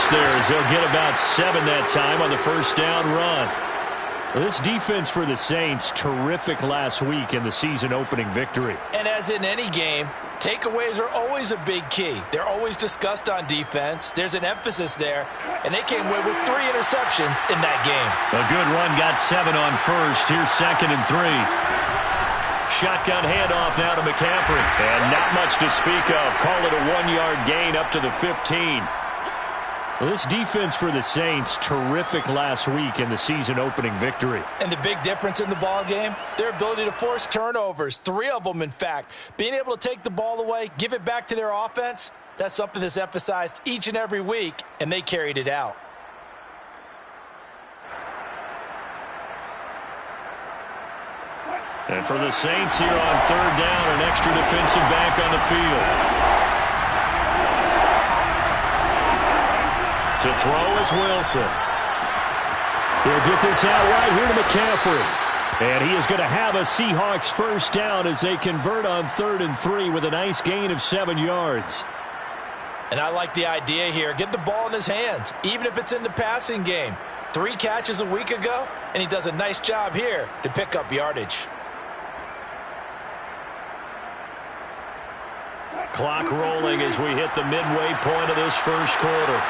first there as they'll get about 7 that time on the first down run. This defense for the Saints, terrific last week in the season opening victory. And as in any game, takeaways are always a big key. They're always discussed on defense. There's an emphasis there, and they came away with 3 interceptions in that game. A good run, got 7 on first. Here's 2nd and 3. Shotgun handoff now to McCaffrey. And not much to speak of. Call it a 1-yard gain up to the 15. Well, this defense for the Saints, terrific last week in the season opening victory. And the big difference in the ball game, their ability to force turnovers, 3 of them in fact. Being able to take the ball away, give it back to their offense, that's something that's emphasized each and every week, and they carried it out. And for the Saints here on 3rd down, an extra defensive back on the field. To throw is Wilson. He'll get this out right here to McCaffrey. And he is going to have a Seahawks first down as they convert on 3rd and 3 with a nice gain of 7 yards. And I like the idea here. Get the ball in his hands, even if it's in the passing game. 3 catches a week ago, and he does a nice job here to pick up yardage. Clock rolling as we hit the midway point of this first quarter.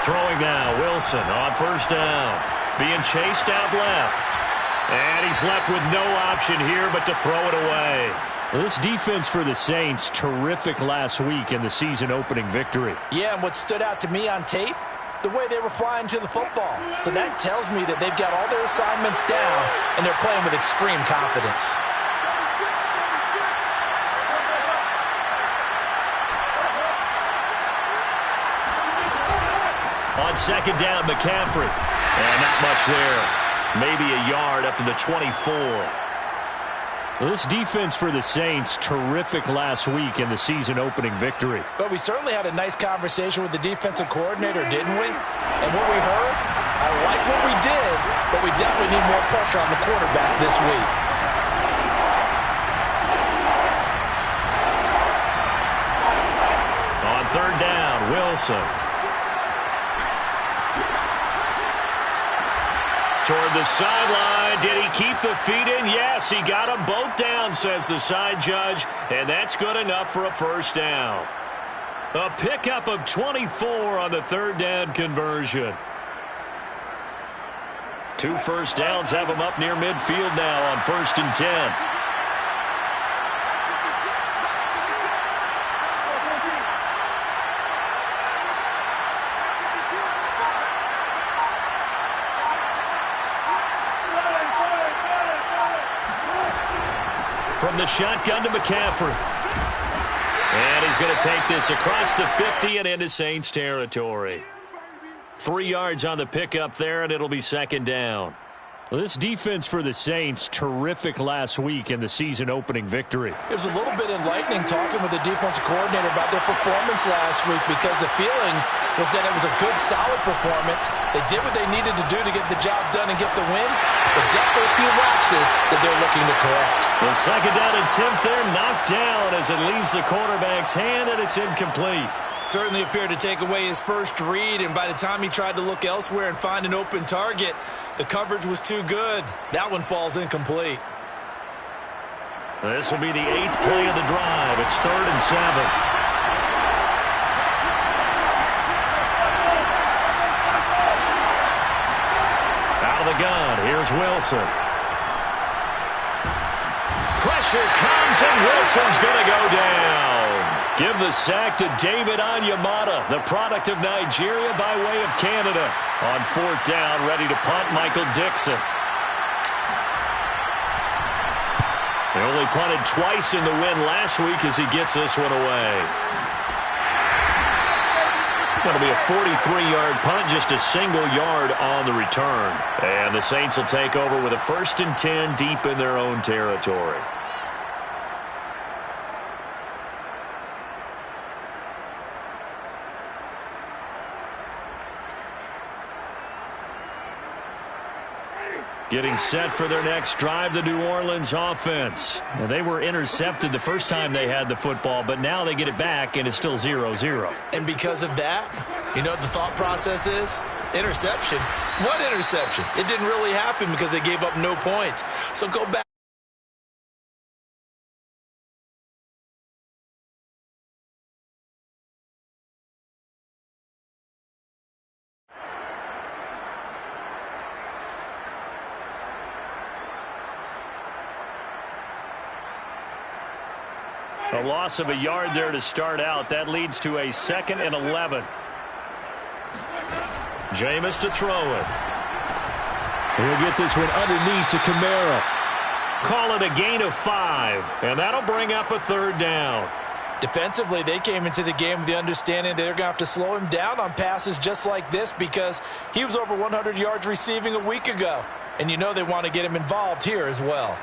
Throwing now, Wilson on first down. Being chased out left. And he's left with no option here but to throw it away. This defense for the Saints, terrific last week in the season opening victory. Yeah, and what stood out to me on tape, the way they were flying to the football. So that tells me that they've got all their assignments down, and they're playing with extreme confidence. On 2nd down, McCaffrey. And not much there. Maybe a yard up to the 24. This defense for the Saints, terrific last week in the season opening victory. But we certainly had a nice conversation with the defensive coordinator, didn't we? And what we heard, I like what we did, but we definitely need more pressure on the quarterback this week. On 3rd down, Wilson. Toward the sideline. Did he keep the feet in? Yes, he got them both down, says the side judge, and that's good enough for a first down. A pickup of 24 on the 3rd down conversion. 2 first downs have him up near midfield now on 1st and 10. From the shotgun to McCaffrey. And he's going to take this across the 50 and into Saints territory. 3 yards on the pickup there, and it'll be 2nd down. This defense for the Saints, terrific last week in the season opening victory. It was a little bit enlightening talking with the defensive coordinator about their performance last week, because the feeling was that it was a good, solid performance. They did what they needed to do to get the job done and get the win, but definitely a few lapses that they're looking to correct. The 2nd down attempt there knocked down as it leaves the quarterback's hand, and it's incomplete. Certainly appeared to take away his first read, and by the time he tried to look elsewhere and find an open target, the coverage was too good. That one falls incomplete. This will be the 8th play of the drive. It's 3rd and 7. Out of the gun, here's Wilson. Pressure comes, and Wilson's going to go down. Give the sack to David Onyemata, the product of Nigeria by way of Canada. On 4th down, ready to punt, Michael Dixon. They only punted twice in the win last week as he gets this one away. Going to be a 43-yard punt, just a single yard on the return. And the Saints will take over with a 1st and 10 deep in their own territory. Getting set for their next drive, the New Orleans offense. Well, they were intercepted the first time they had the football, but now they get it back, and it's still 0-0. And because of that, you know what the thought process is? Interception. What interception? It didn't really happen because they gave up no points. So go back. A loss of a yard there to start out. That leads to a 2nd and 11. Jameis to throw it. He'll get this one underneath to Kamara. Call it a gain of 5, and that'll bring up a 3rd down. Defensively, they came into the game with the understanding they're going to have to slow him down on passes just like this because he was over 100 yards receiving a week ago. And you know they want to get him involved here as well.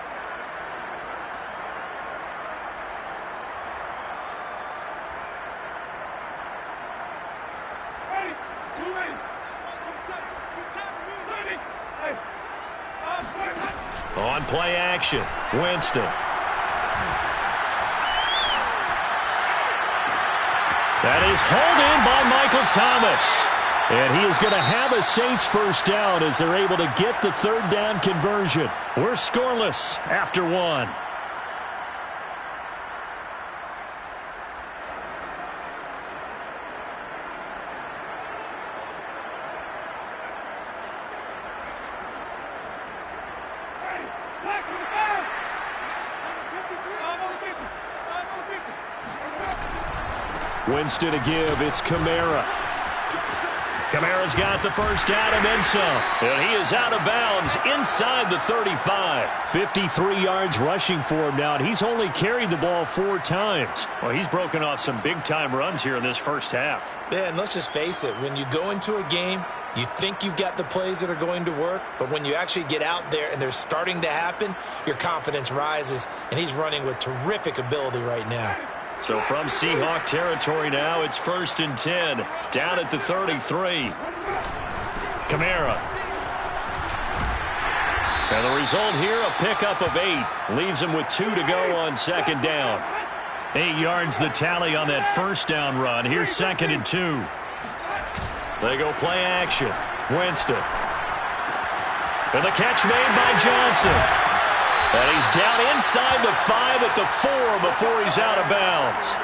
On play action, Winston. That is hauled in by Michael Thomas. And he is going to have a Saints first down as they're able to get the 3rd down conversion. We're scoreless after 1. Winston to give. It's Kamara. Kamara's got the first down and then some. And he is out of bounds inside the 35. 53 yards rushing for him now, and he's only carried the ball 4 times. Well, he's broken off some big-time runs here in this first half. Yeah, and let's just face it. When you go into a game, you think you've got the plays that are going to work, but when you actually get out there and they're starting to happen, your confidence rises, and he's running with terrific ability right now. So from Seahawk territory now, it's 1st and 10. Down at the 33. Kamara. And the result here, a pickup of 8. Leaves him with 2 to go on 2nd down. 8 yards the tally on that first down run. Here's 2nd and 2. They go play action. Winston. And the catch made by Johnson. And he's down inside the 5 at the 4 before he's out of bounds.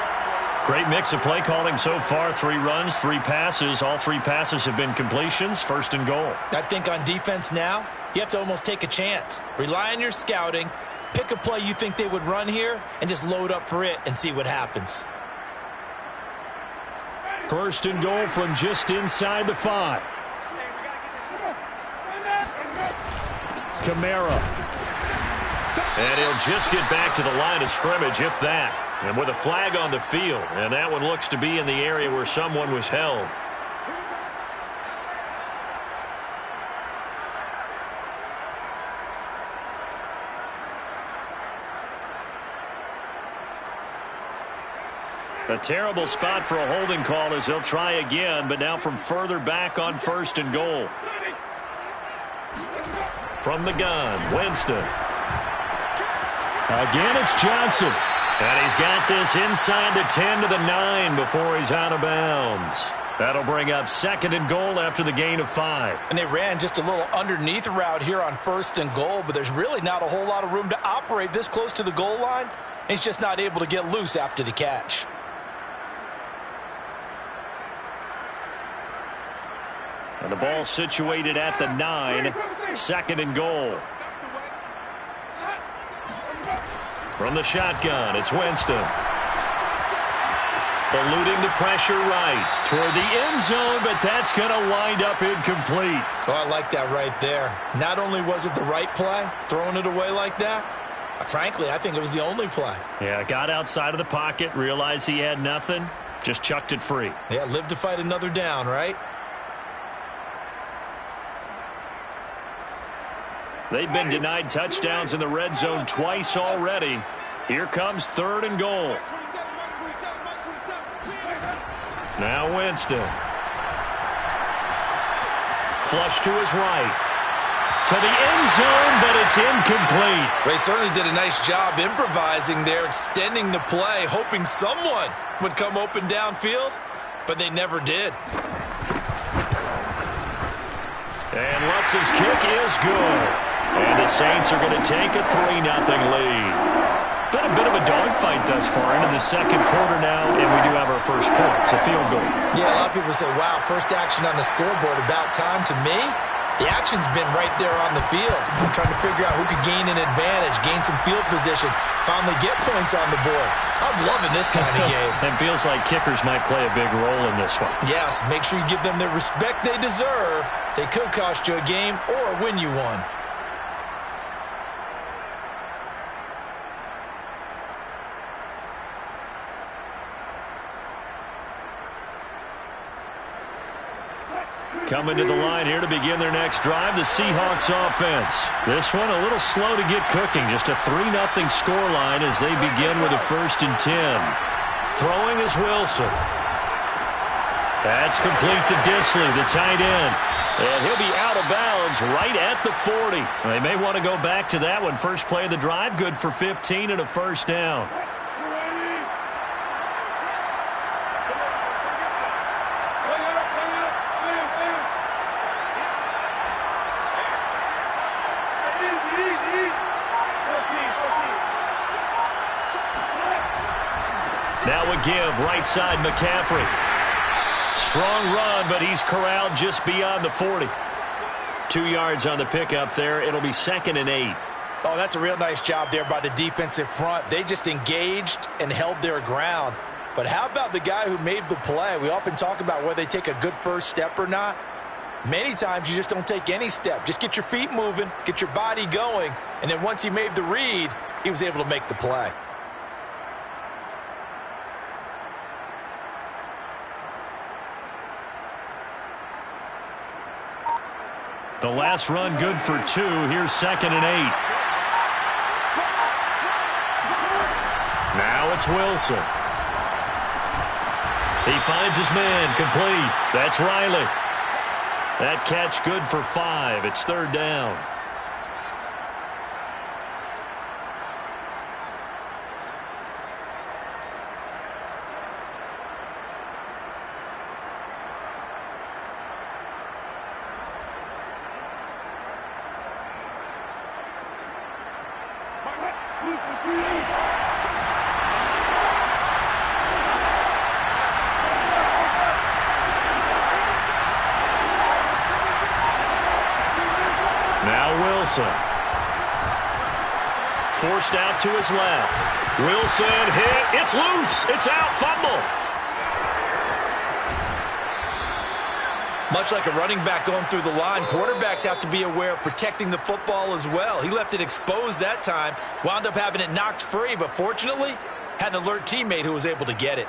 Great mix of play calling so far. 3 runs, 3 passes. All 3 passes have been completions. 1st and goal. I think on defense now, you have to almost take a chance. Rely on your scouting. Pick a play you think they would run here and just load up for it and see what happens. 1st and goal from just inside the 5. Kamara. And he'll just get back to the line of scrimmage, if that. And with a flag on the field. And that one looks to be in the area where someone was held. A terrible spot for a holding call as they'll try again, but now from further back on 1st and goal. From the gun, Winston. Again, it's Johnson. And he's got this inside the 10 to the 9 before he's out of bounds. That'll bring up 2nd and goal after the gain of 5. And they ran just a little underneath route here on 1st and goal, but there's really not a whole lot of room to operate this close to the goal line. He's just not able to get loose after the catch. And the ball situated at the 9. 2nd and goal. From the shotgun, it's Winston. Eluding the pressure right toward the end zone, but that's going to wind up incomplete. Oh, I like that right there. Not only was it the right play, throwing it away like that, frankly, I think it was the only play. Yeah, got outside of the pocket, realized he had nothing, just chucked it free. Yeah, live to fight another down, right? They've been denied touchdowns in the red zone twice already. Here comes 3rd and goal. Now Winston. Flush to his right. to the end zone, but it's incomplete. They certainly did a nice job improvising there, extending the play, hoping someone would come open downfield, but they never did. And Lutz's kick is good. And the Saints are going to take a 3-0 lead. Been a bit of a dogfight thus far into the second quarter now, and we do have our first point. It's a field goal. Yeah, a lot of people say, wow, first action on the scoreboard, about time. To me, the action's been right there on the field, trying to figure out who could gain an advantage, gain some field position, finally get points on the board. I'm loving this kind of game. It feels like kickers might play a big role in this one. Yes, make sure you give them the respect they deserve. They could cost you a game or win you one. Coming to the line here to begin their next drive, the Seahawks offense. This one a little slow to get cooking. Just a 3-0 scoreline as they begin with a 1st and 10. Throwing is Wilson. That's complete to Disley, the tight end. And he'll be out of bounds right at the 40. They may want to go back to that one. First play of the drive, good for 15 and a 1st down. Now a give, right side McCaffrey. Strong run, but he's corralled just beyond the 40. 2 yards on the pickup there. It'll be 2nd and 8. Oh, that's a real nice job there by the defensive front. They just engaged and held their ground. But how about the guy who made the play? We often talk about whether they take a good first step or not. Many times you just don't take any step. Just get your feet moving, get your body going, and then once he made the read, he was able to make the play. The last run good for 2. Here's 2nd and 8. Now it's Wilson. He finds his man, complete. That's Riley. That catch good for 5. It's 3rd down. Forced out to his left. Wilson hit. It's loose. It's out. Fumble. Much like a running back going through the line, quarterbacks have to be aware of protecting the football as well. He left it exposed that time, wound up having it knocked free, but fortunately had an alert teammate who was able to get it.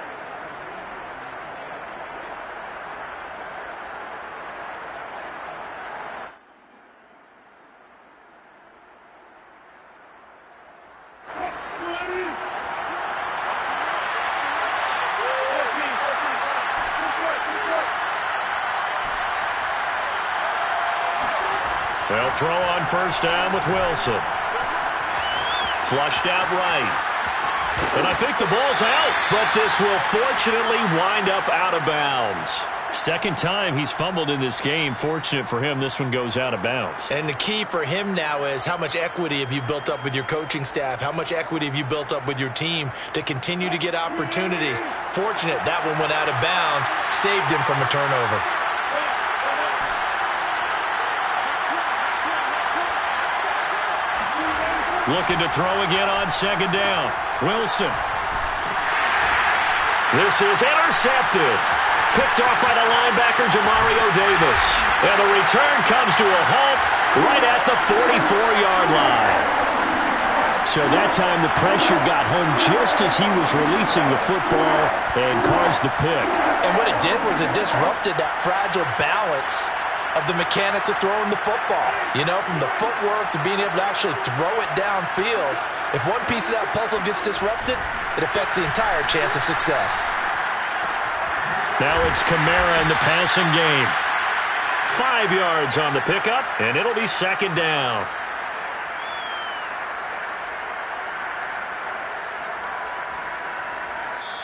They'll throw on 1st down with Wilson. Flushed out right. And I think the ball's out, but this will fortunately wind up out of bounds. 2nd time he's fumbled in this game. Fortunate for him, this one goes out of bounds. And the key for him now is how much equity have you built up with your coaching staff? How much equity have you built up with your team to continue to get opportunities? Fortunate that one went out of bounds, saved him from a turnover. Looking to throw again on 2nd down. Wilson. This is intercepted. Picked off by the linebacker, Demario Davis. And the return comes to a halt right at the 44-yard line. So that time the pressure got home just as he was releasing the football and caused the pick. And what it did was it disrupted that fragile balance of the mechanics of throwing the football. You know, from the footwork to being able to actually throw it downfield. If one piece of that puzzle gets disrupted, it affects the entire chance of success. Now it's Kamara in the passing game. 5 yards on the pickup, and it'll be second down.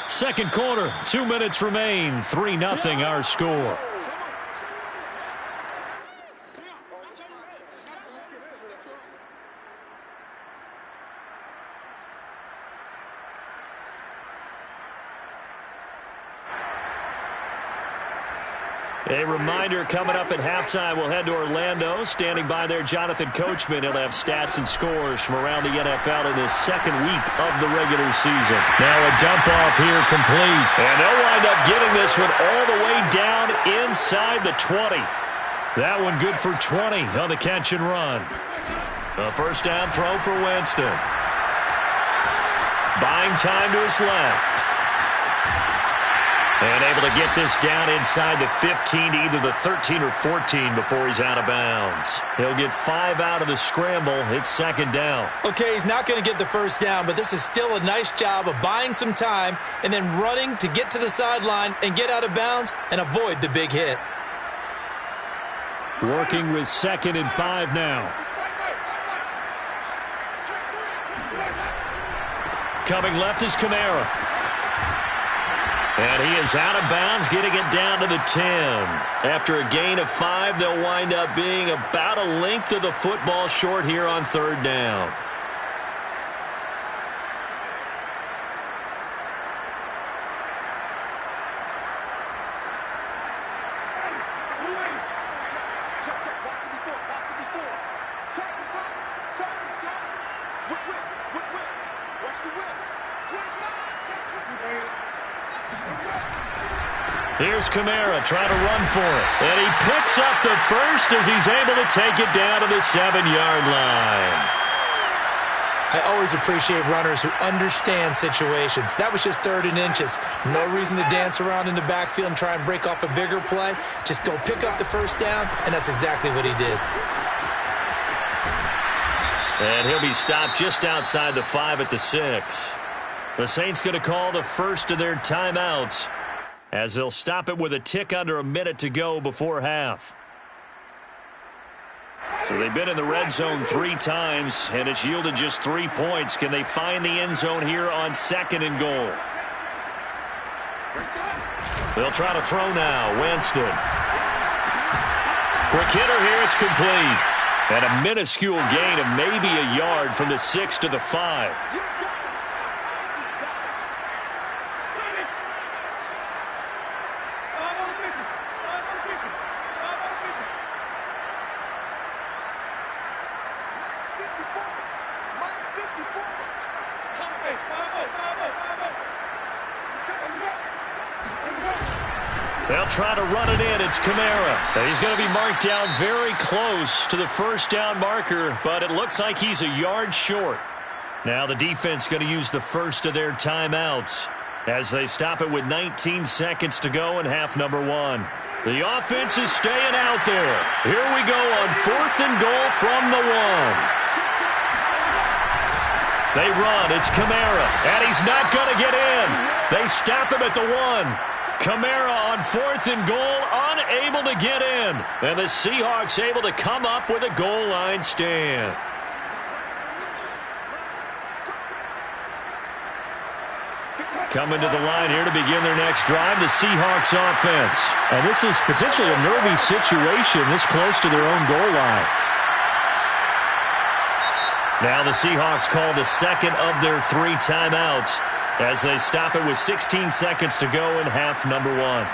Second quarter, 2 minutes remain. 3-0 our score. A reminder, coming up at halftime, we'll head to Orlando. Standing by there, Jonathan Coachman. He'll have stats and scores from around the NFL in this second week of the regular season. Now a dump-off here complete. And they'll wind up getting this one all the way down inside the 20. That one good for 20 on the catch and run. A first down throw for Winston. Buying time to his left. And able to get this down inside the 15 to either the 13 or 14 before he's out of bounds. He'll get 5 out of the scramble. It's second down. Okay, he's not going to get the first down, but this is still a nice job of buying some time and then running to get to the sideline and get out of bounds and avoid the big hit. Working with 2nd and 5 now. Coming left is Kamara. And he is out of bounds, getting it down to the 10. After a gain of 5, they'll wind up being about a length of the football short here on third down. Here's Kamara trying to run for it. And he picks up the first as he's able to take it down to the 7-yard line. I always appreciate runners who understand situations. That was just 3rd and inches. No reason to dance around in the backfield and try and break off a bigger play. Just go pick up the first down, and that's exactly what he did. And he'll be stopped just outside the 5 at the 6. The Saints going to call the first of their timeouts, as they'll stop it with a tick under a minute to go before half. So they've been in the red zone 3 times, and it's yielded just 3 points. Can they find the end zone here on 2nd and goal? They'll try to throw now. Winston. Quick hitter here. It's complete. And a minuscule gain of maybe a yard from the 6 to the 5. They'll try to run it in. It's Kamara. He's going to be marked down very close to the first down marker, but it looks like he's a yard short. Now the defense going to use the first of their timeouts as they stop it with 19 seconds to go in half number 1. The offense is staying out there. Here we go on 4th and goal from the 1. They run. It's Kamara, and he's not going to get in. They stop him at the 1. Kamara on 4th and goal, unable to get in. And the Seahawks able to come up with a goal line stand. Coming to the line here to begin their next drive, the Seahawks offense. And this is potentially a nervy situation this close to their own goal line. Now the Seahawks call the second of their 3 timeouts as they stop it with 16 seconds to go in half number 1.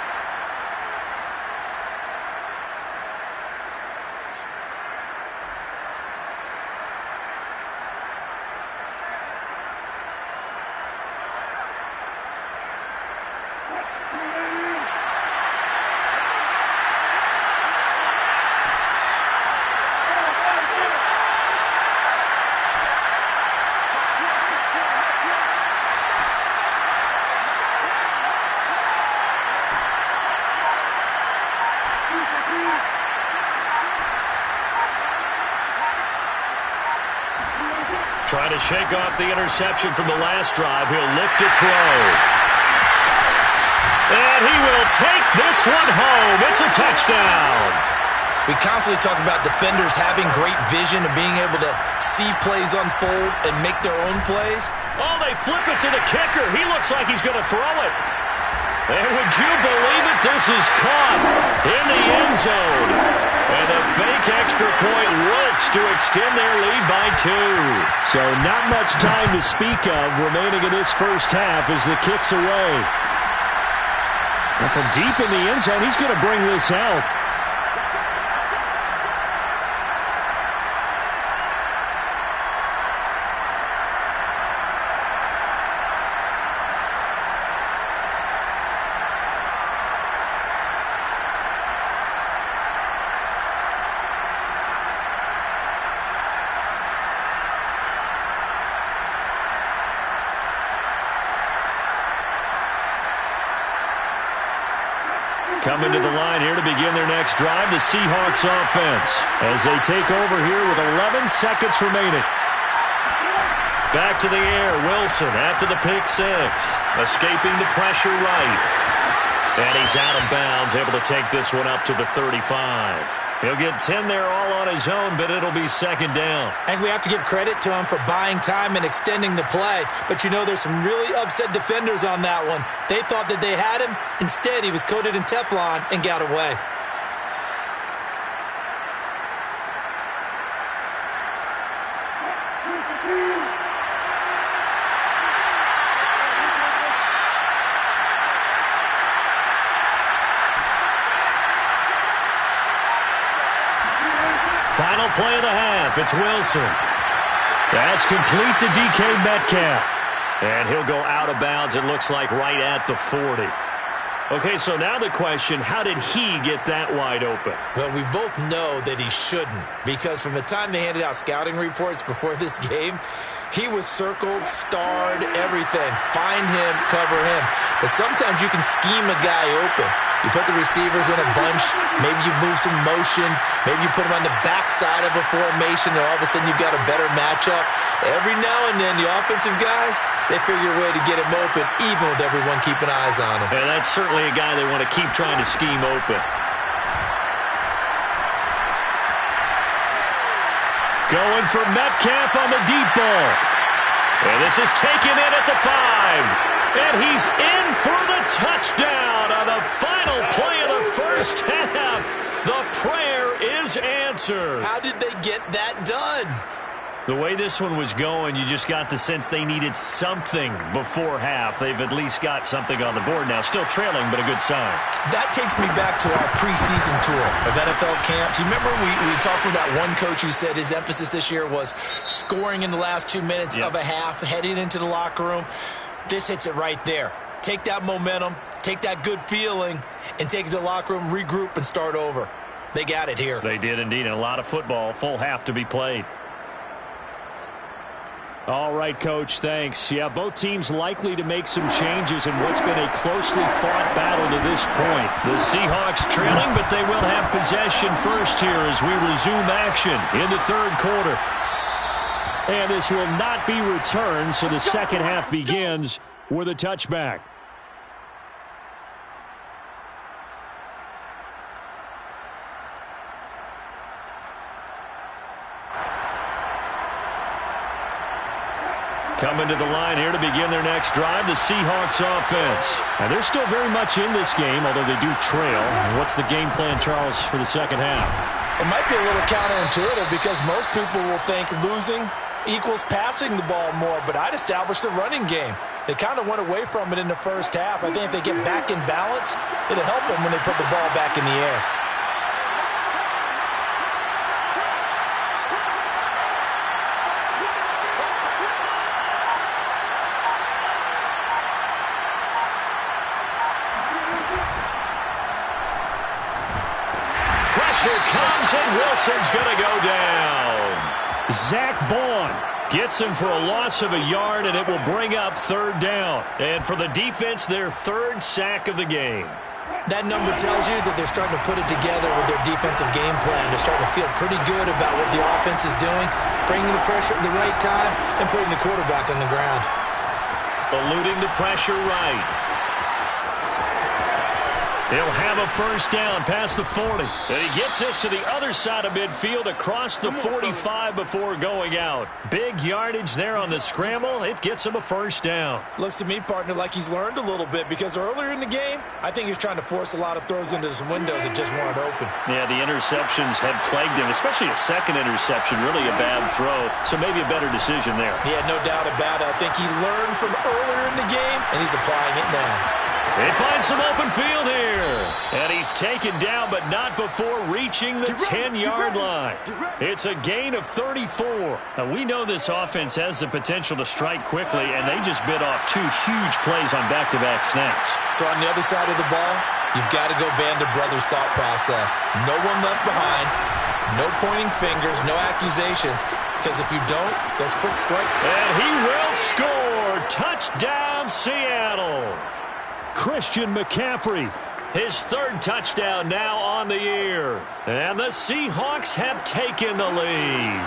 Trying to shake off the interception from the last drive. He'll look to throw. And he will take this one home. It's a touchdown. We constantly talk about defenders having great vision and being able to see plays unfold and make their own plays. Oh, they flip it to the kicker. He looks like he's going to throw it. And would you believe it? This is caught in the end zone. And the fake extra point works to extend their lead by 2. So not much time to speak of remaining in this first half as the kick's away. And from deep in the end zone, he's going to bring this out. Coming to the line here to begin their next drive, the Seahawks offense, as they take over here with 11 seconds remaining. Back to the air, Wilson after the pick 6, escaping the pressure right. And he's out of bounds, able to take this one up to the 35. He'll get 10 there all on his own, but it'll be second down. And we have to give credit to him for buying time and extending the play. But, you know, there's some really upset defenders on that one. They thought that they had him. Instead, he was coated in Teflon and got away. Final play of the half. It's Wilson. That's complete to DK Metcalf. And he'll go out of bounds, it looks like, right at the 40. Okay, so now the question, how did he get that wide open? Well, we both know that he shouldn't, because from the time they handed out scouting reports before this game, he was circled, starred, everything. Find him, cover him. But sometimes you can scheme a guy open. You put the receivers in a bunch. Maybe you move some motion. Maybe you put them on the backside of a formation, and all of a sudden you've got a better matchup. Every now and then, the offensive guys, they figure a way to get him open, even with everyone keeping eyes on him. And that's certainly a guy they want to keep trying to scheme open. Going for Metcalf on the deep ball. And this is taken in at the 5. And he's in for the touchdown on the final play of the first half. The prayer is answered. How did they get that done? The way this one was going, you just got the sense they needed something before half. They've at least got something on the board now. Still trailing, but a good sign. That takes me back to our preseason tour of NFL camps. You remember we talked with that one coach who said his emphasis this year was scoring in the last 2 minutes of a half, heading into the locker room. This hits it right there. Take that momentum, take that good feeling, and take it to the locker room, regroup, and start over. They got it here. They did indeed, and a lot of football, full half to be played. All right, Coach, thanks. Yeah, both teams likely to make some changes in what's been a closely fought battle to this point. The Seahawks trailing, but they will have possession first here as we resume action in the third quarter. And this will not be returned, so the second half begins with a touchback. Coming to the line here to begin their next drive, the Seahawks offense. And they're still very much in this game, although they do trail. What's the game plan, Charles, for the second half? It might be a little counterintuitive because most people will think losing equals passing the ball more, but I'd establish the running game. They kind of went away from it in the first half. I think if they get back in balance, it'll help them when they put the ball back in the air. Pressure comes, and Wilson's going to go down. Zach Bond gets him for a loss of a yard, and it will bring up third down. And for the defense, their third sack of the game. That number tells you that they're starting to put it together with their defensive game plan. They're starting to feel pretty good about what the offense is doing, bringing the pressure at the right time, and putting the quarterback on the ground. Eluding the pressure right. He'll have a first down past the 40. And he gets this to the other side of midfield across the 45 before going out. Big yardage there on the scramble. It gets him a first down. Looks to me, partner, like he's learned a little bit because earlier in the game, I think he was trying to force a lot of throws into some windows that just weren't open. Yeah, the interceptions had plagued him, especially a second interception, really a bad throw. So maybe a better decision there. Yeah, no doubt about it. I think he learned from earlier in the game, and he's applying it now. They find some open field here. And he's taken down, but not before reaching the 10-yard line. It's a gain of 34. Now, we know this offense has the potential to strike quickly, and they just bit off 2 huge plays on back-to-back snaps. So on the other side of the ball, you've got to go Band of Brothers thought process. No one left behind, no pointing fingers, no accusations, because if you don't, those quick strike. And he will score. Touchdown, Seattle. Christian McCaffrey. His 3rd touchdown now on the year. And the Seahawks have taken the lead.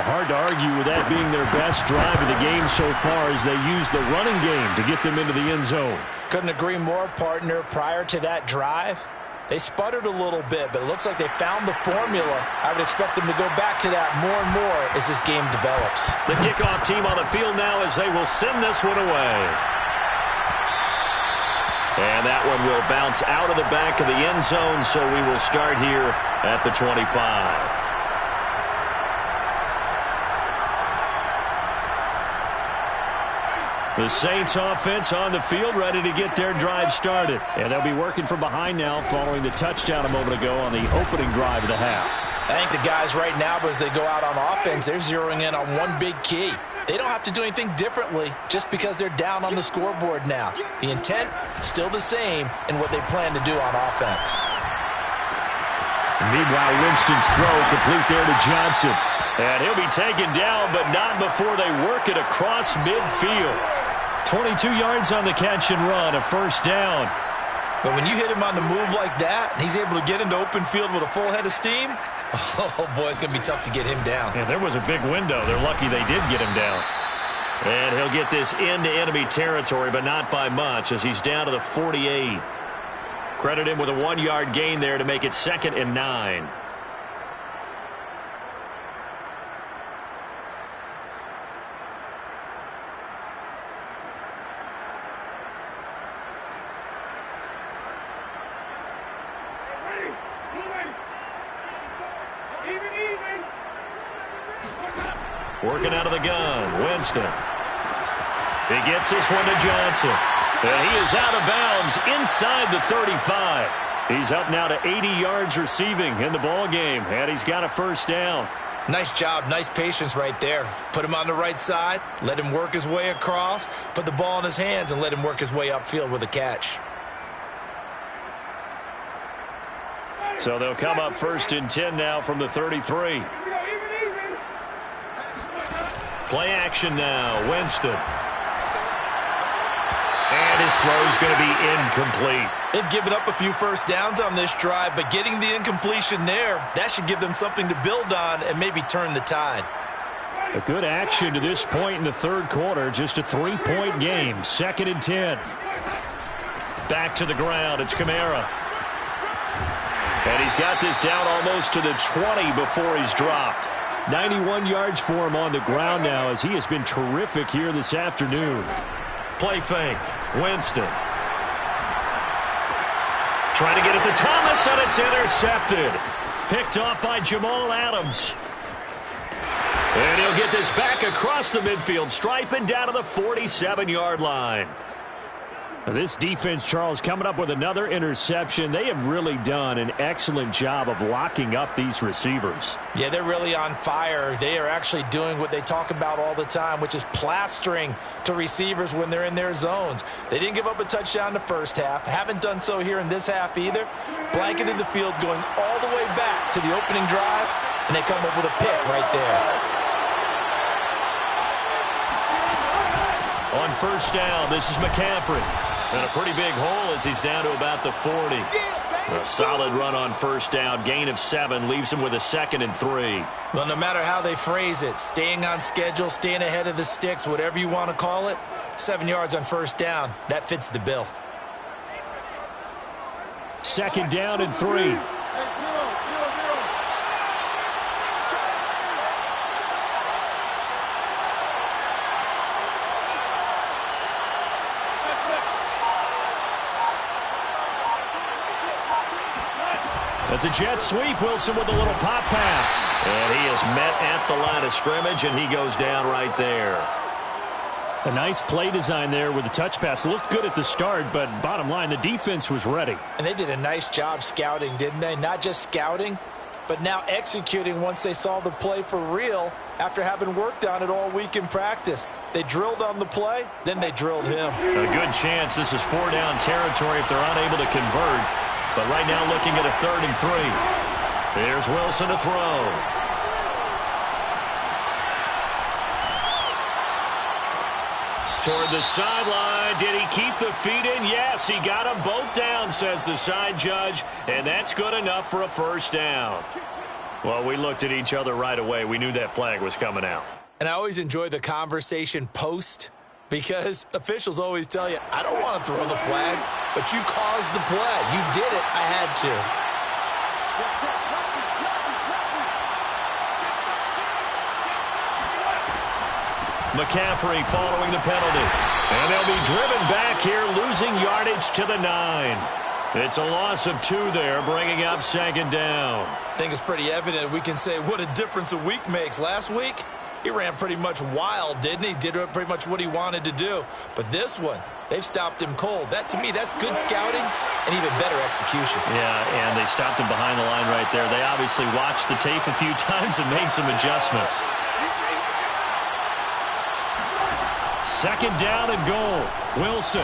Hard to argue with that being their best drive of the game so far as they used the running game to get them into the end zone. Couldn't agree more, partner. Prior to that drive, they sputtered a little bit, but it looks like they found the formula. I would expect them to go back to that more and more as this game develops. The kickoff team on the field now as they will send this one away. And that one will bounce out of the back of the end zone, so we will start here at the 25. The Saints offense on the field ready to get their drive started. And they'll be working from behind now following the touchdown a moment ago on the opening drive of the half. I think the guys right now, as they go out on offense, they're zeroing in on one big key. They don't have to do anything differently just because they're down on the scoreboard now. The intent, still the same in what they plan to do on offense. Meanwhile, Winston's throw complete there to Johnson. And he'll be taken down, but not before they work it across midfield. 22 yards on the catch and run, a first down. But when you hit him on the move like that, and he's able to get into open field with a full head of steam, oh, boy, it's going to be tough to get him down. Yeah, there was a big window. They're lucky they did get him down. And he'll get this into enemy territory, but not by much as he's down to the 48. Credit him with a 1-yard gain there to make it 2nd and 9. Working out of the gun, Winston. He gets this one to Johnson. And he is out of bounds inside the 35. He's up now to 80 yards receiving in the ball game, and he's got a first down. Nice job, nice patience right there. Put him on the right side, let him work his way across, put the ball in his hands, and let him work his way upfield with a catch. So they'll come up 1st and 10 now from the 33. Play action now, Winston. And his throw's going to be incomplete. They've given up a few first downs on this drive, but getting the incompletion there, that should give them something to build on and maybe turn the tide. A good action to this point in the 3rd quarter. Just a 3-point game. 2nd and 10. Back to the ground. It's Kamara. And he's got this down almost to the 20 before he's dropped. 91 yards for him on the ground now as he has been terrific here this afternoon. Play fake. Winston. Trying to get it to Thomas, and it's intercepted. Picked off by Jamal Adams. And he'll get this back across the midfield stripe and down to the 47-yard line. This defense, Charles, coming up with another interception. They have really done an excellent job of locking up these receivers. Yeah, they're really on fire. They are actually doing what they talk about all the time, which is plastering to receivers when they're in their zones. They didn't give up a touchdown in the first half. Haven't done so here in this half either. Blanketed the field going all the way back to the opening drive, and they come up with a pick right there. On first down, this is McCaffrey. And a pretty big hole as he's down to about the 40. A solid run on first down. Gain of 7 leaves him with a 2nd and 3. Well, no matter how they phrase it, staying on schedule, staying ahead of the sticks, whatever you want to call it, 7 yards on first down, that fits the bill. 2nd down and 3. It's a jet sweep. Wilson with a little pop pass. And he is met at the line of scrimmage, and he goes down right there. A nice play design there with the touch pass. Looked good at the start, but bottom line, the defense was ready. And they did a nice job scouting, didn't they? Not just scouting, but now executing once they saw the play for real after having worked on it all week in practice. They drilled on the play, then they drilled him. A good chance this is 4-down territory if they're unable to convert. But right now looking at a 3rd and 3. Here's Wilson to throw. Toward the sideline. Did he keep the feet in? Yes, he got them both down, says the side judge. And that's good enough for a 1st down. Well, we looked at each other right away. We knew that flag was coming out. And I always enjoy the conversation post, because officials always tell you, I don't want to throw the flag, but you caused the play. You did it. I had to. McCaffrey following the penalty. And they'll be driven back here, losing yardage to the 9. It's a loss of 2 there, bringing up 2nd down. I think it's pretty evident. We can say what a difference a week makes. Last week, he ran pretty much wild, didn't he? Did pretty much what he wanted to do. But this one, they've stopped him cold. That, to me, that's good scouting and even better execution. Yeah, and they stopped him behind the line right there. They obviously watched the tape a few times and made some adjustments. 2nd down and goal. Wilson.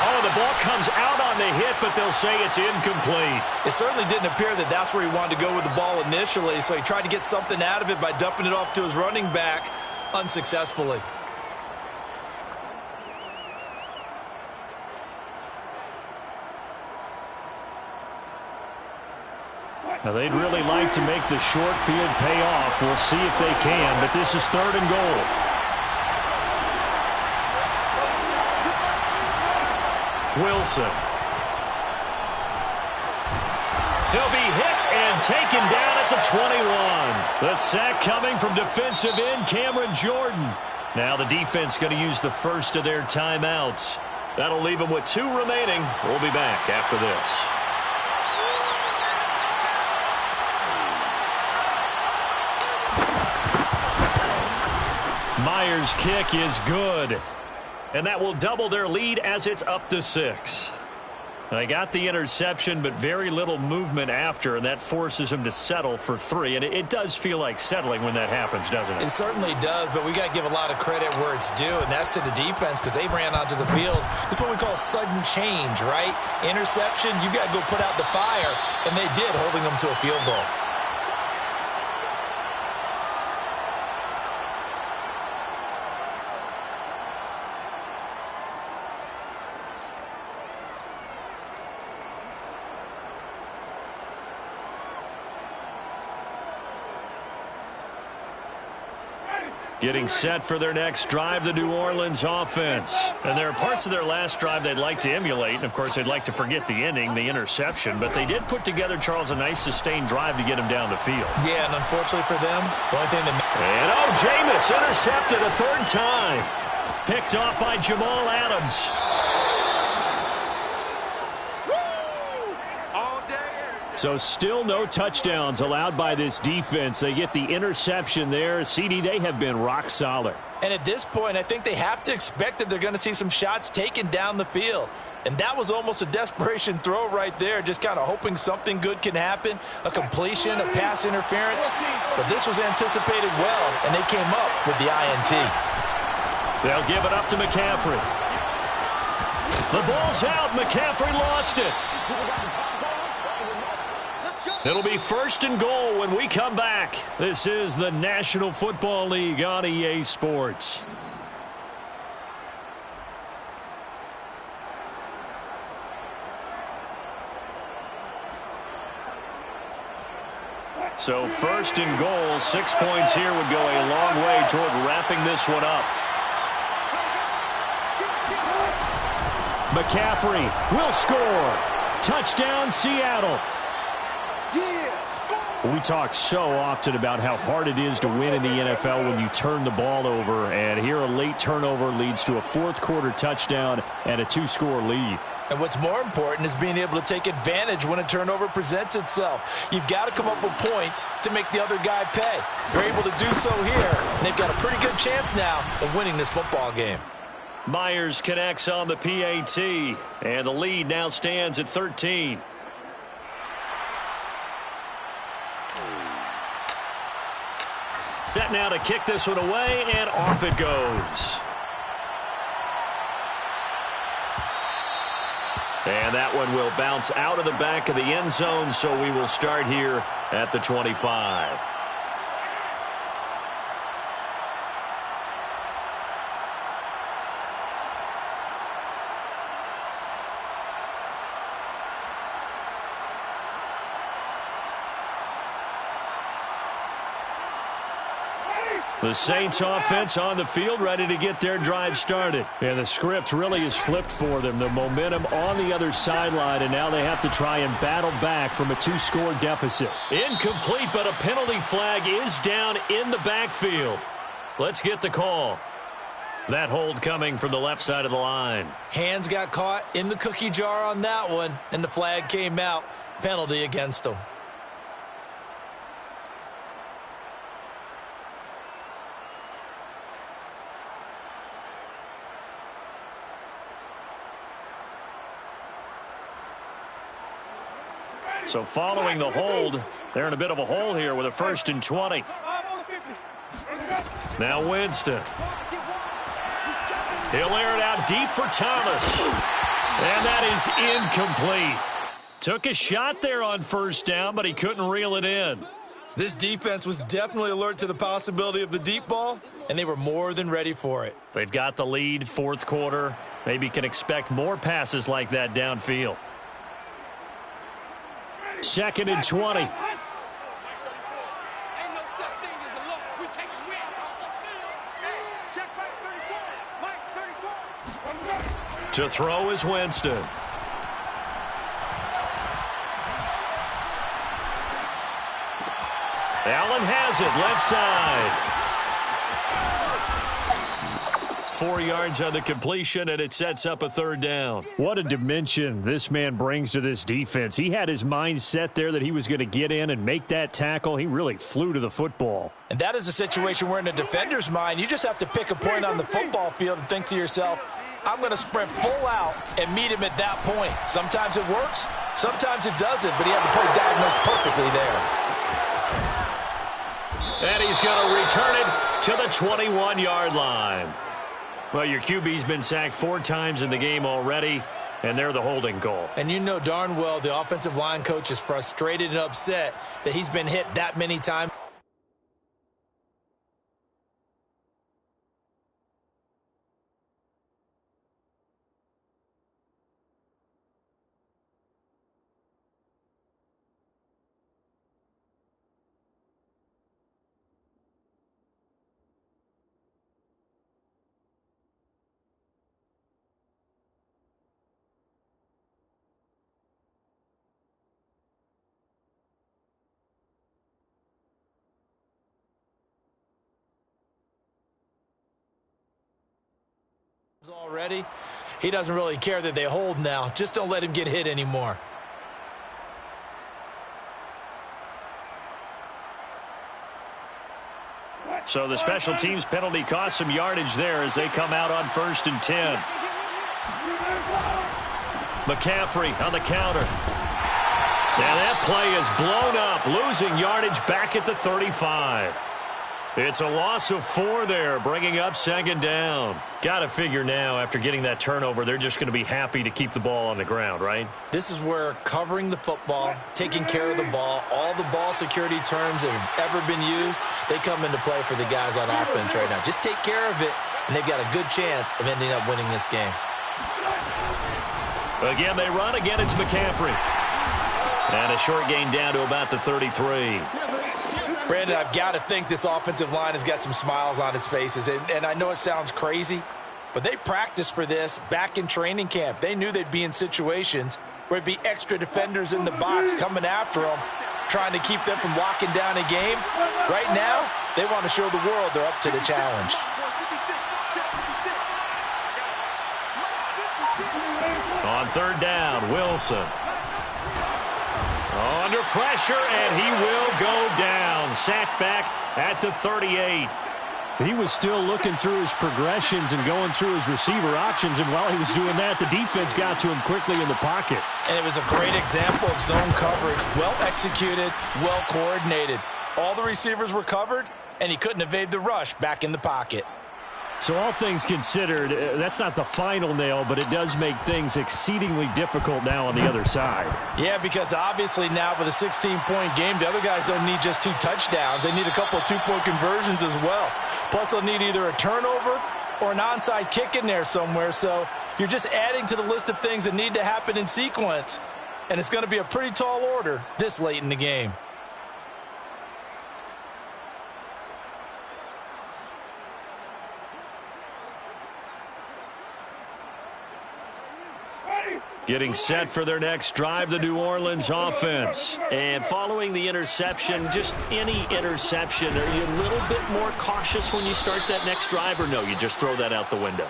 Oh, the ball comes out on the hit, but they'll say it's incomplete. It certainly didn't appear that that's where he wanted to go with the ball initially, so he tried to get something out of it by dumping it off to his running back unsuccessfully. Now, they'd really like to make the short field pay off. We'll see if they can, but this is 3rd and goal. Wilson. He'll be hit and taken down at the 21. The sack coming from defensive end Cameron Jordan. Now the defense going to use the first of their timeouts. That'll leave them with 2 remaining. We'll be back after this. Myers' kick is good. And that will double their lead as it's up to 6. They got the interception, but very little movement after, and that forces them to settle for 3. And it does feel like settling when that happens, doesn't it? It certainly does, but we got to give a lot of credit where it's due, and that's to the defense because they ran onto the field. This is what we call sudden change, right? Interception, you got to go put out the fire, and they did, holding them to a field goal. Getting set for their next drive, the New Orleans offense. And there are parts of their last drive they'd like to emulate. And, of course, they'd like to forget the ending, the interception. But they did put together, Charles, a nice sustained drive to get them down the field. Yeah, and unfortunately for them, the only thing that... And, Jameis intercepted a 3rd time. Picked off by Jamal Adams. So still no touchdowns allowed by this defense. They get the interception there. CD, they have been rock solid. And at this point, I think they have to expect that they're going to see some shots taken down the field. And that was almost a desperation throw right there, just kind of hoping something good can happen, a completion, a pass interference. But this was anticipated well, and they came up with the INT. They'll give it up to McCaffrey. The ball's out. McCaffrey lost it. It'll be 1st and goal when we come back. This is the National Football League on EA Sports. So 1st and goal, 6 points here would go a long way toward wrapping this one up. McCaffrey will score. Touchdown, Seattle. We talk so often about how hard it is to win in the NFL when you turn the ball over, and here a late turnover leads to a fourth-quarter touchdown and a two-score lead. And what's more important is being able to take advantage when a turnover presents itself. You've got to come up with points to make the other guy pay. They're able to do so here, and they've got a pretty good chance now of winning this football game. Myers connects on the PAT, and the lead now stands at 13. Set now to kick this one away, and off it goes. And that one will bounce out of the back of the end zone, so we will start here at the 25. The Saints offense on the field, ready to get their drive started. And the script really is flipped for them. The momentum on the other sideline, and now they have to try and battle back from a two-score deficit. Incomplete, but a penalty flag is down in the backfield. Let's get the call. That hold coming from the left side of the line. Hands got caught in the cookie jar on that one, and the flag came out. Penalty against them. So following the hold, they're in a bit of a hole here with a 1st and 20. Now Winston. He'll air it out deep for Thomas. And that is incomplete. Took a shot there on 1st down, but he couldn't reel it in. This defense was definitely alert to the possibility of the deep ball, and they were more than ready for it. They've got the lead, 4th quarter. Maybe can expect more passes like that downfield. 2nd and 20. To throw is Winston. Allen has it, left side. 4 yards on the completion, and it sets up a 3rd down. What a dimension this man brings to this defense. He had his mind set there that he was going to get in and make that tackle. He really flew to the football. And that is a situation where in a defender's mind, you just have to pick a point on the football field and think to yourself, I'm going to sprint full out and meet him at that point. Sometimes it works, sometimes it doesn't, but he had the point diagnosed perfectly there. And he's going to return it to the 21-yard line. Well, your QB's been sacked 4 times in the game already, and they're the holding call. And you know darn well the offensive line coach is frustrated and upset that he's been hit that many times. Already, he doesn't really care that they hold now. Just don't let him get hit anymore. So the special teams penalty cost some yardage there as they come out on 1st and 10. McCaffrey on the counter. Now that play is blown up, losing yardage back at the 35. It's a loss of 4 there, bringing up 2nd down. Got to figure now, after getting that turnover, they're just going to be happy to keep the ball on the ground, right? This is where covering the football, taking care of the ball, all the ball security terms that have ever been used, they come into play for the guys on offense right now. Just take care of it, and they've got a good chance of ending up winning this game. Again, they run. Again, it's McCaffrey. And a short gain down to about the 33. Brandon, I've got to think this offensive line has got some smiles on its faces. And I know it sounds crazy, but they practiced for this back in training camp. They knew they'd be in situations where it'd be extra defenders in the box coming after them, trying to keep them from locking down a game. Right now, they want to show the world they're up to the challenge. On third down, Wilson. Under pressure, and he will go down. Sacked back at the 38. He was still looking through his progressions and going through his receiver options, and while he was doing that, the defense got to him quickly in the pocket. And it was a great example of zone coverage. Well executed, well coordinated. All the receivers were covered, and he couldn't evade the rush back in the pocket. So all things considered, that's not the final nail, but it does make things exceedingly difficult now on the other side. Yeah, because obviously now with a 16-point game, the other guys don't need just 2 touchdowns. They need a couple of 2-point conversions as well. Plus, they'll need either a turnover or an onside kick in there somewhere. So you're just adding to the list of things that need to happen in sequence. And it's going to be a pretty tall order this late in the game. Getting set for their next drive, the New Orleans offense. And following the interception, just any interception, are you a little bit more cautious when you start that next drive, or no, you just throw that out the window?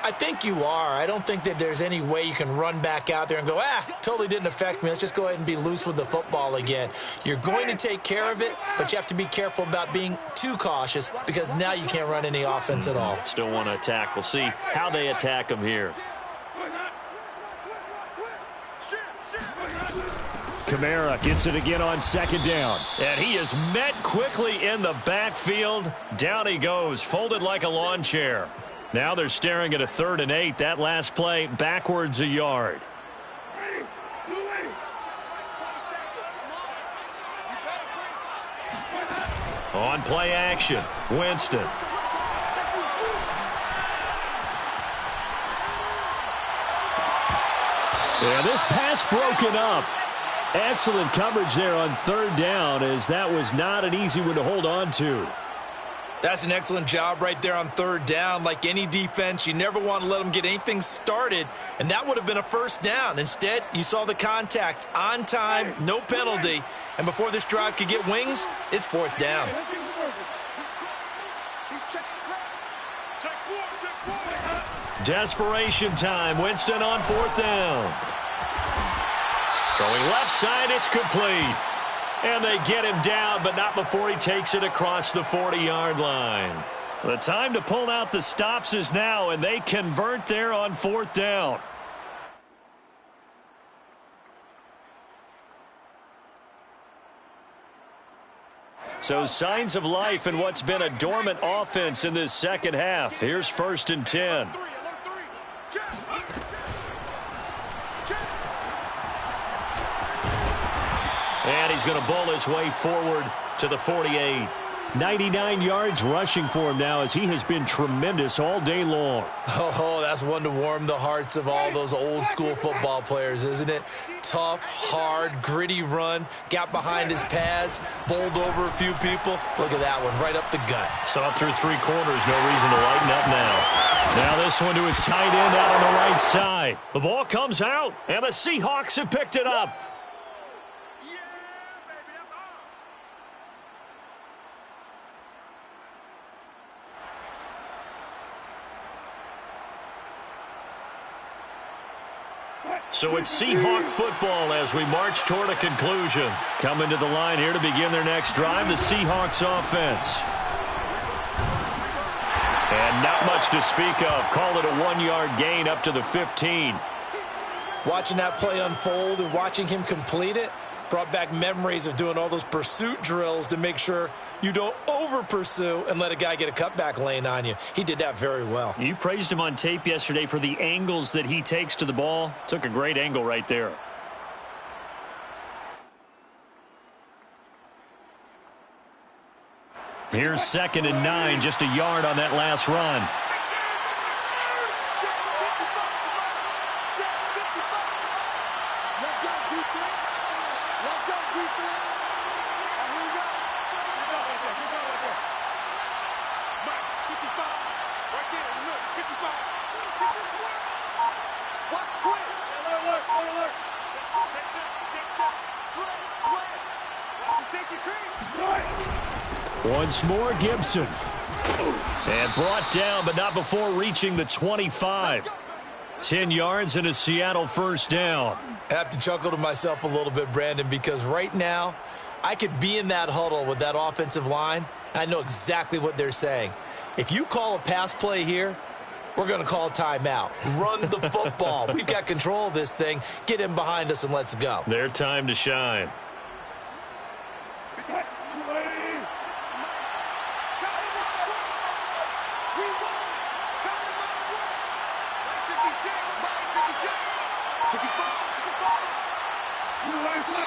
I think you are. I don't think that there's any way you can run back out there and go, totally didn't affect me. Let's just go ahead and be loose with the football again. You're going to take care of it, but you have to be careful about being too cautious because now you can't run any offense at all. Still want to attack. We'll see how they attack them here. Kamara gets it again on second down. And he is met quickly in the backfield. Down he goes, folded like a lawn chair. Now they're staring at a 3rd and 8. That last play, backwards a yard. On play action, Winston. Yeah, this pass broken up. Excellent coverage there on 3rd down, as that was not an easy one to hold on to. That's an excellent job right there on 3rd down. Like any defense, you never want to let them get anything started, and that would have been a 1st down. Instead, you saw the contact on time, no penalty, and before this drive could get wings, it's 4th down. Desperation time. Winston on 4th down. Throwing left side, it's complete. And they get him down, but not before he takes it across the 40-yard line. The time to pull out the stops is now, and they convert there on 4th down. So signs of life in what's been a dormant offense in this second half. Here's 1st and 10. And he's going to bowl his way forward to the 48. 99 yards rushing for him now, as he has been tremendous all day long. Oh, that's one to warm the hearts of all those old-school football players, isn't it? Tough, hard, gritty run, got behind his pads, bowled over a few people. Look at that one, right up the gut. Saw it through 3 quarters, no reason to lighten up now. Now this one to his tight end out on the right side. The ball comes out, and the Seahawks have picked it up. So it's Seahawk football as we march toward a conclusion. Coming to the line here to begin their next drive, the Seahawks offense. And not much to speak of. Call it a 1-yard gain up to the 15. Watching that play unfold and watching him complete it brought back memories of doing all those pursuit drills to make sure you don't over-pursue and let a guy get a cutback lane on you. He did that very well. You praised him on tape yesterday for the angles that he takes to the ball. Took a great angle right there. Here's 2nd and 9, just a yard on that last run. Once more, Gibson. And brought down, but not before reaching the 25. 10 yards and a Seattle first down. I have to chuckle to myself a little bit, Brandon, because right now I could be in that huddle with that offensive line, and I know exactly what they're saying. If you call a pass play here, we're going to call a timeout. Run the football. We've got control of this thing. Get in behind us and let's go. Their time to shine.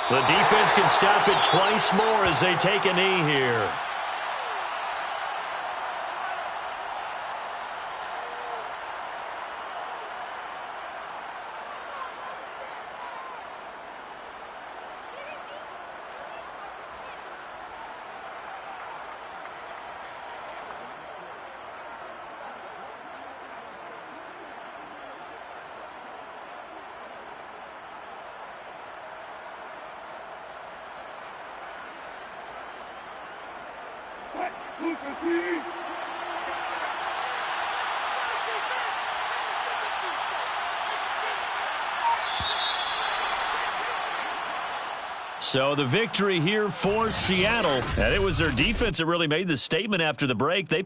The defense can stop it twice more as they take a knee here. So the victory here for Seattle. And it was their defense that really made the statement after the break. They